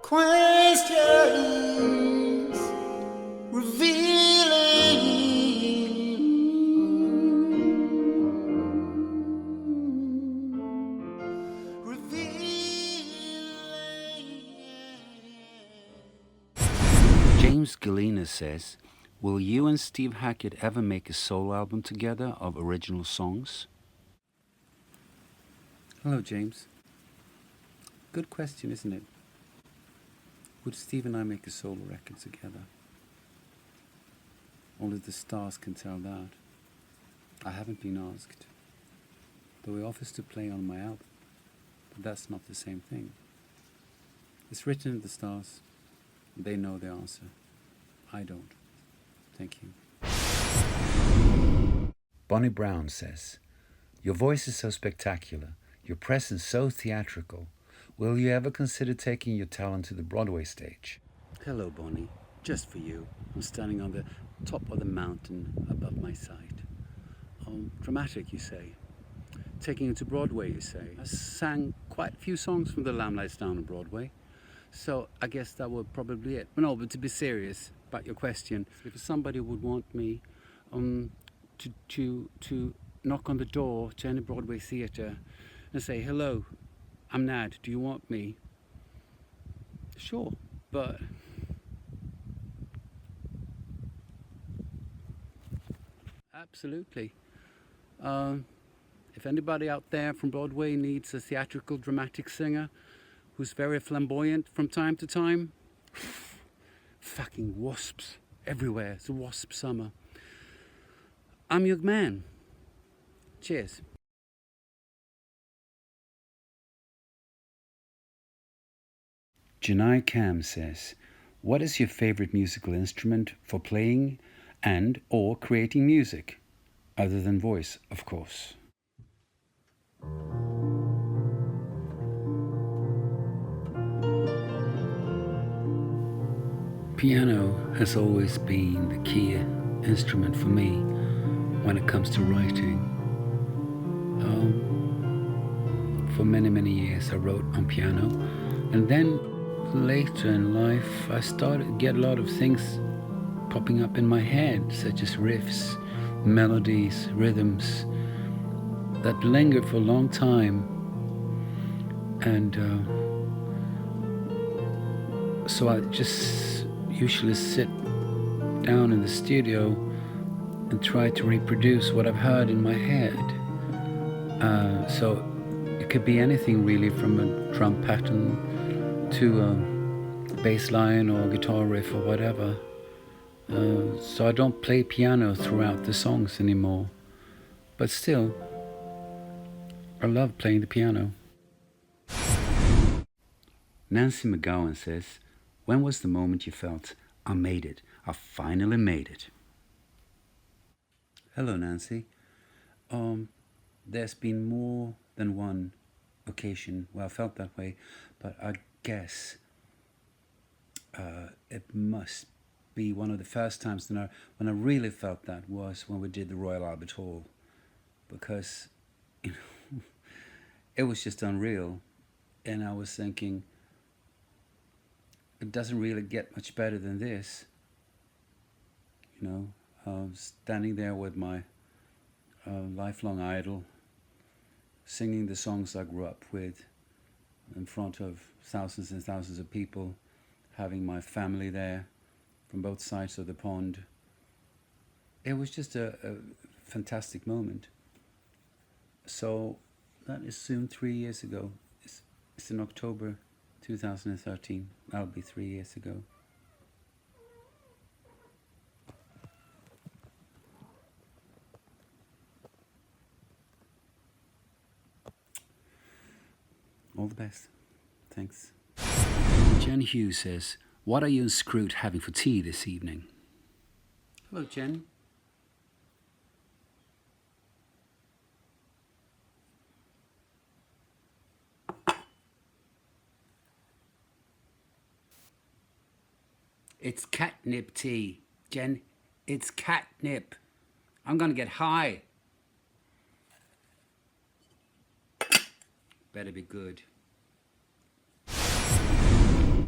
Questions James Galena says, will you and Steve Hackett ever make a solo album together of original songs? Hello, James. Good question, isn't it? Would Steve and I make a solo record together? Only the stars can tell that. I haven't been asked. Though he offers to play on my album. But that's not the same thing. It's written in the stars. They know the answer. I don't. Thank you. Bonnie Brown says, your voice is so spectacular, your presence so theatrical. Will you ever consider taking your talent to the Broadway stage? Hello, Bonnie. Just for you. I'm standing on the top of the mountain above my sight. Dramatic, you say. Taking it to Broadway, you say. I sang quite a few songs from The Lamb Lies Down on Broadway. So I guess that would probably be it. No, but to be serious about your question, if somebody would want me to knock on the door to any Broadway theatre and say, hello, I'm Nad, do you want me? Sure, but absolutely. If anybody out there from Broadway needs a theatrical dramatic singer who's very flamboyant from time to time, fucking wasps everywhere. It's a wasp summer. I'm your man. Cheers. Janai Cam says, what is your favorite musical instrument for playing and or creating music? Other than voice, of course. Piano has always been the key instrument for me when it comes to writing. For many, many years I wrote on piano, and then later in life I started to get a lot of things popping up in my head, such as riffs, melodies, rhythms that linger for a long time, and so I just usually sit down in the studio and try to reproduce what I've heard in my head. So it could be anything really, from a drum pattern to a bass line or guitar riff or whatever. So I don't play piano throughout the songs anymore, but still I love playing the piano. Nancy McGowan says, when was the moment you felt, I made it, I finally made it? Hello, Nancy. There's been more than one occasion where I felt that way, but I guess it must be one of the first times when I really felt that was when we did the Royal Albert Hall, because it was just unreal, and I was thinking, it doesn't really get much better than this. Standing there with my lifelong idol, singing the songs I grew up with in front of thousands and thousands of people, having my family there from both sides of the pond. It was just a fantastic moment. So that is soon 3 years ago. It's in October 2013. That'll be 3 years ago. All the best. Thanks. Jen Hughes says, what are you and Scroot having for tea this evening? Hello, Jen. It's catnip tea, Jen. It's catnip. I'm gonna get high. Better be good.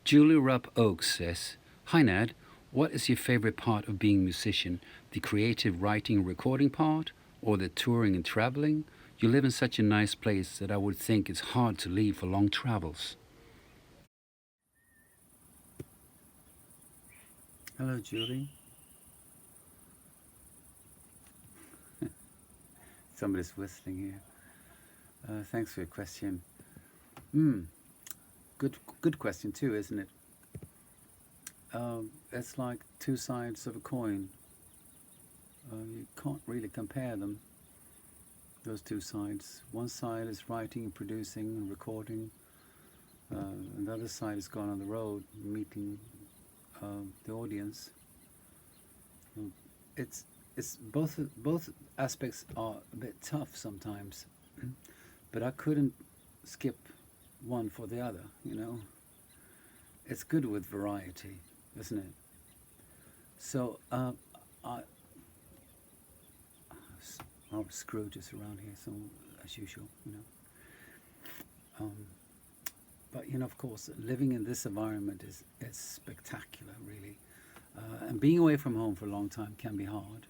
Julie Rupp Oaks says, "Hi Nad, what is your favorite part of being a musician? The creative writing and recording part, or the touring and traveling? You live in such a nice place that I would think it's hard to leave for long travels." Hello, Julie. Somebody's whistling here. Thanks for your question. Good question too, isn't it? It's like two sides of a coin. You can't really compare them. Those two sides. One side is writing, producing, and recording. And the other side is going on the road, meeting the audience. It's both aspects are a bit tough sometimes, but I couldn't skip one for the other. It's good with variety, isn't it? So I'll Scrooge around here, so as usual, But of course, living in this environment is spectacular, really. And being away from home for a long time can be hard.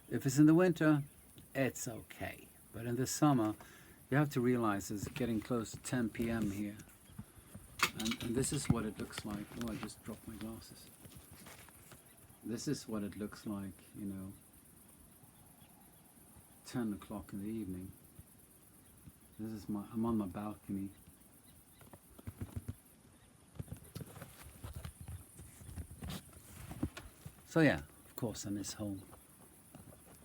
If it's in the winter, it's okay. But in the summer, you have to realize it's getting close to 10 p.m. here. And this is what it looks like. Oh, I just dropped my glasses. This is what it looks like, 10 o'clock in the evening. I'm on my balcony. So yeah, of course I miss home.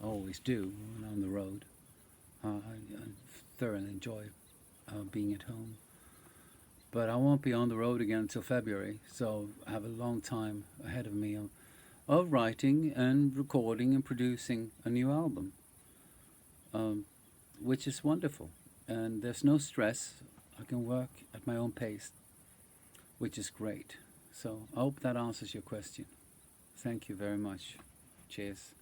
I always do when I'm on the road. I thoroughly enjoy being at home. But I won't be on the road again until February, so I have a long time ahead of me of writing and recording and producing a new album, which is wonderful. And there's no stress. I can work at my own pace, which is great. So I hope that answers your question. Thank you very much. Cheers.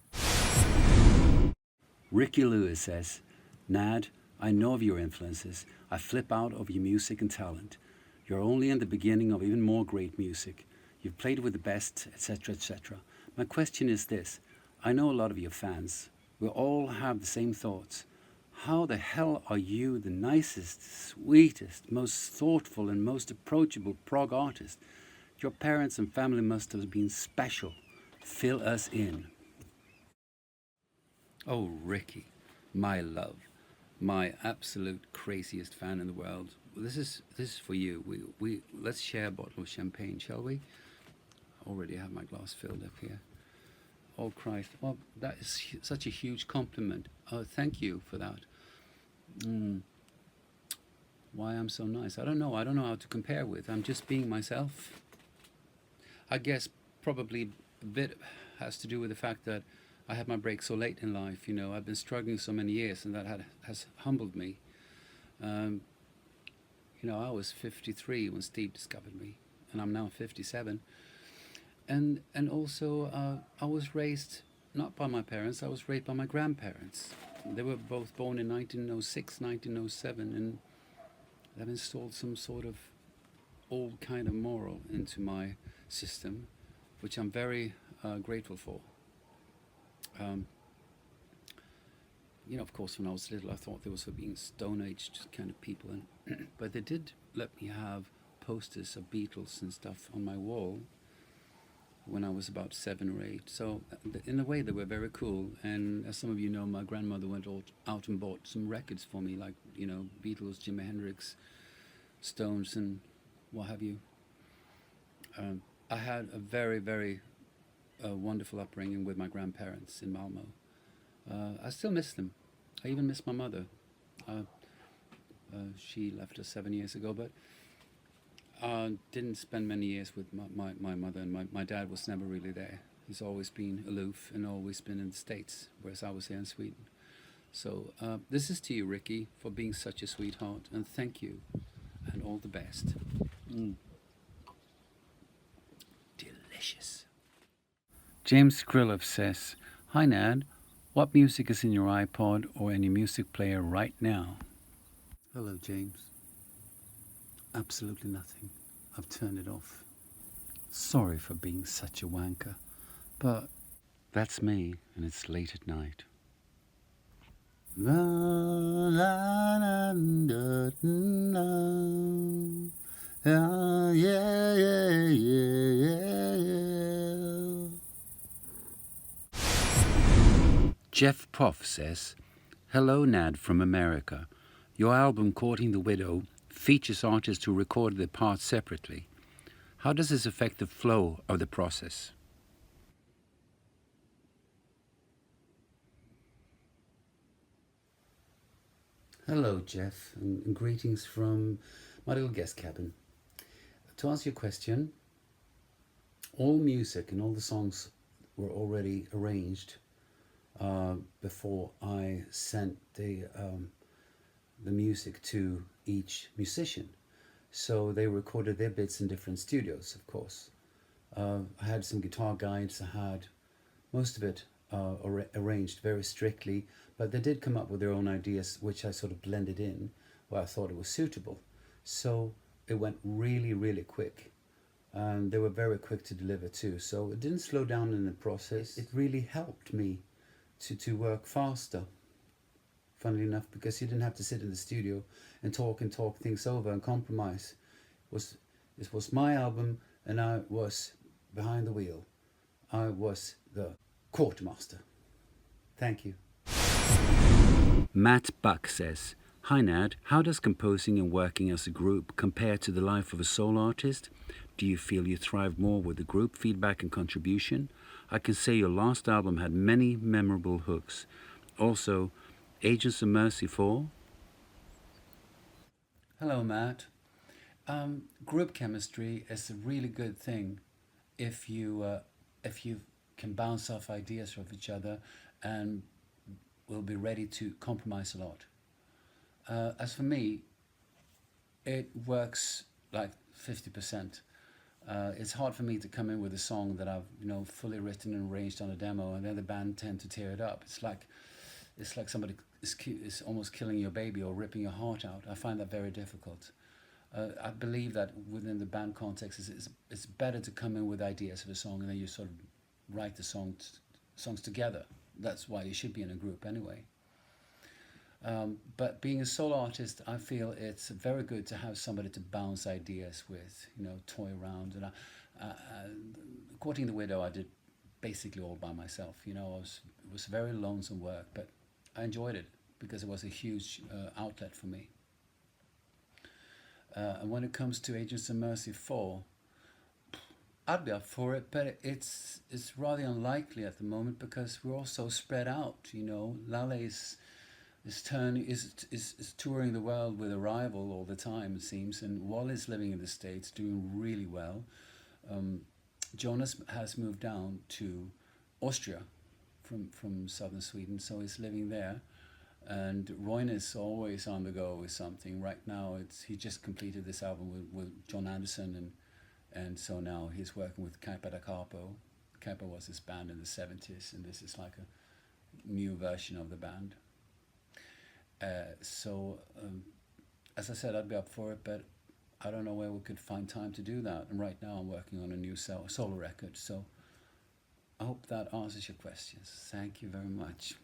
Ricky Lewis says, "Nad, I know of your influences. I flip out of your music and talent. You're only in the beginning of even more great music. You've played with the best, etc., etc. My question is this. I know a lot of your fans. We all have the same thoughts. How the hell are you the nicest, sweetest, most thoughtful and most approachable prog artist? Your parents and family must have been special. Fill us in." Oh, Ricky, my love, my absolute craziest fan in the world. This is for you. We let's share a bottle of champagne, shall we? I already have my glass filled up here. Oh Christ! Well, that is such a huge compliment. Oh, thank you for that. Why I'm so nice? I don't know. I don't know how to compare with. I'm just being myself. I guess probably a bit has to do with the fact that I had my break so late in life. I've been struggling so many years, and that has humbled me. I was 53 when Steve discovered me, and I'm now 57. And also, I was raised not by my parents. I was raised by my grandparents. They were both born in 1906, 1907, and they've installed some sort of old kind of moral into my system, which I'm very grateful for. Of course, when I was little, I thought they were sort of being Stone Age kind of people, but they did let me have posters of Beatles and stuff on my wall when I was about 7 or 8. So in a way, they were very cool. And as some of you know, my grandmother went out and bought some records for me, like Beatles, Jimi Hendrix, Stones, and what have you. I had a very, very wonderful upbringing with my grandparents in Malmo. I still miss them. I even miss my mother. She left us 7 years ago, but didn't spend many years with my mother, and my dad was never really there. He's always been aloof and always been in the States, whereas I was here in Sweden. So this is to you, Ricky, for being such a sweetheart, and thank you, and all the best. Delicious. James Skrillov says, "Hi Nad, what music is in your iPod or any music player right now?" Hello, James. Absolutely nothing. I've turned it off. Sorry for being such a wanker, but that's me, and it's late at night. Jeff Poff says, "Hello, Nad from America. Your album, Courting the Widow, features artists who recorded their parts separately. How does this affect the flow of the process?" Hello, Jeff, and greetings from my little guest cabin. To answer your question, all music and all the songs were already arranged before I sent the music to each musician. So they recorded their bits in different studios, of course. I had some guitar guides. I had most of it arranged very strictly, but they did come up with their own ideas, which I sort of blended in where I thought it was suitable. So it went really, really quick. And they were very quick to deliver too. So it didn't slow down in the process. It really helped me to work faster, funnily enough, because you didn't have to sit in the studio and talk things over and compromise. It was my album, and I was behind the wheel. I was the quartermaster. Thank you. Matt Buck says, "Hi Nad, how does composing and working as a group compare to the life of a solo artist? Do you feel you thrive more with the group feedback and contribution? I can say your last album had many memorable hooks. Also, Agents of Mercy 4?" Hello, Matt. Group chemistry is a really good thing if you can bounce off ideas of each other and will be ready to compromise a lot. As for me, it works like 50%. It's hard for me to come in with a song that I've fully written and arranged on a demo, and then the band tend to tear it up. It's like somebody is almost killing your baby or ripping your heart out. I find that very difficult. I believe that within the band context, it's better to come in with ideas of a song, and then you sort of write the songs together. That's why you should be in a group anyway. But being a solo artist, I feel it's very good to have somebody to bounce ideas with, toy around. And Courting the Widow, I did basically all by myself. It was very lonesome work, but I enjoyed it because it was a huge outlet for me. And when it comes to Agents of Mercy 4, I'd be up for it, but it's rather unlikely at the moment because we're all so spread out. Lale is touring the world with Arrival all the time, it seems, and Wally's living in the States, doing really well. Jonas has moved down to Austria from southern Sweden, so he's living there. And Royn is always on the go with something. Right now, he just completed this album with John Anderson, and so now he's working with Kaipa da Capo. Kaipa was his band in the 70s, and this is like a new version of the band. As I said, I'd be up for it, but I don't know where we could find time to do that. And right now I'm working on a new solo record, so I hope that answers your questions. Thank you very much.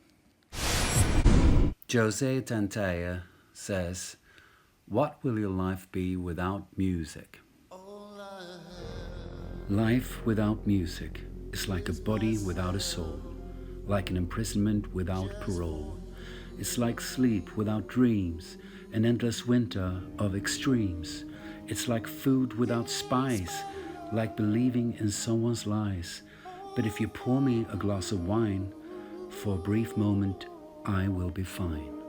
Jose Tantaya says, "What will your life be without music?" Life without music is like a body without a soul, like an imprisonment without parole. It's like sleep without dreams, an endless winter of extremes. It's like food without spice, like believing in someone's lies. But if you pour me a glass of wine, for a brief moment I will be fine.